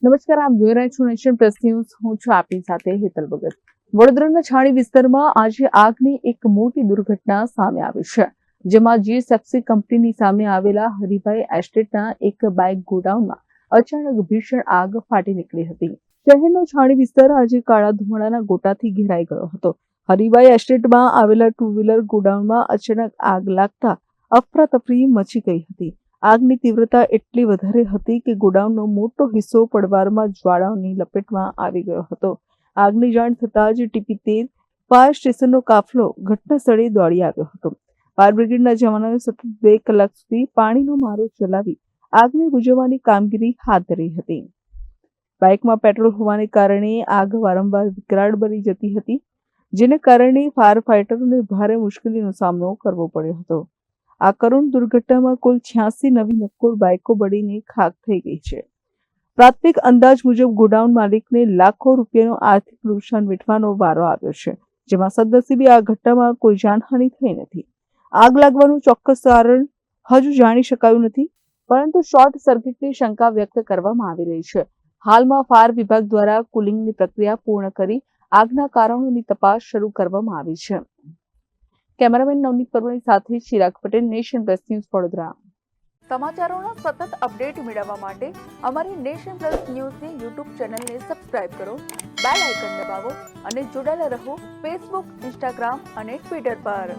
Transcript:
નમસ્કાર, આપ જોઈ રહ્યા છો નેશન પ્લસ ન્યૂઝ. હું છું આપની સાથે હેતલ ભગત. વડોદરાના છાણી વિસ્તારમાં આજે આગની એક મોટી દુર્ઘટના સામે આવી છે, જેમાં જીએસએફસી કંપનીની સામે આવેલા હરિભાઈ એસ્ટેટના એક બાઇક ગોડાઉનમાં અચાનક ભીષણ આગ ફાટી નીકળી હતી. શહેરનો છાણી વિસ્તાર આજે કાળા ધુમાડાના ગોટાથી ઘેરાઈ ગયો હતો. હરિભાઈ એસ્ટેટમાં આવેલા ટુ વ્હીલર ગોડાઉનમાં અચાનક આગ લાગતા અફરાતફરી મચી ગઈ હતી. આગની તીવ્રતા એટલી વધારે હતી કે ગોડાઉનનો મોટો હિસ્સો પડવારમાં જ્વાળાઓની લપેટમાં આવી ગયો હતો. આગની જાણ થતાં જ TP13 ફાયર સ્ટેશનનો કાફલો ઘટના સ્થળે દોડી આવ્યો હતો. ફાયર બ્રિગેડના જવાનોએ સતત 2 કલાક સુધી પાણીનો મારો ચલાવી આગને બુઝાવવાની કામગીરી હાથ ધરી હતી. બાઇકમાં પેટ્રોલ હોવાને કારણે આગ વારંવાર વિકરાળ બની જતી હતી, જેને કારણે ફાયર ફાઇટરોને ભારે મુશ્કેલીનો સામનો કરવો પડ્યો હતો. આ કરુણ દુર્ઘટનામાં કુલ 86 નવી નક્કોર બાઇકો બળીને ખાખ થઈ ગઈ છે. પ્રાથમિક અંદાજ મુજબ ગોડાઉન માલિકને લાખો રૂપિયાનું આર્થિક નુકસાન વેઠવાનો વારો આવ્યો છે, જેમાં સદનસીબે આ ઘટનામાં કોઈ જાનહાનિ થઈ નથી. આગ લાગવાનું ચોક્કસ કારણ હજુ જાણી શકાયું નથી, પરંતુ શોર્ટ સર્કિટની શંકા વ્યક્ત કરવામાં આવી રહી છે. હાલમાં ફાયર વિભાગ દ્વારા કુલિંગની પ્રક્રિયા પૂર્ણ કરી આગના કારણોની તપાસ શરૂ કરવામાં આવી છે. કેમેરામેન નવનીત પરમારની સાથે Chirag Patel, nation plus news, Vadodara. સમાચારોના સતત અપડેટ મેળવવા માટે અમારી નેશન પ્લસ ન્યૂઝની યુટ્યુબ ચેનલને સબસ્ક્રાઇબ કરો, બેલ આઇકન દબાવો અને જોડાયેલા રહો ફેસબુક, ઇન્સ્ટાગ્રામ અને ટ્વિટર પર.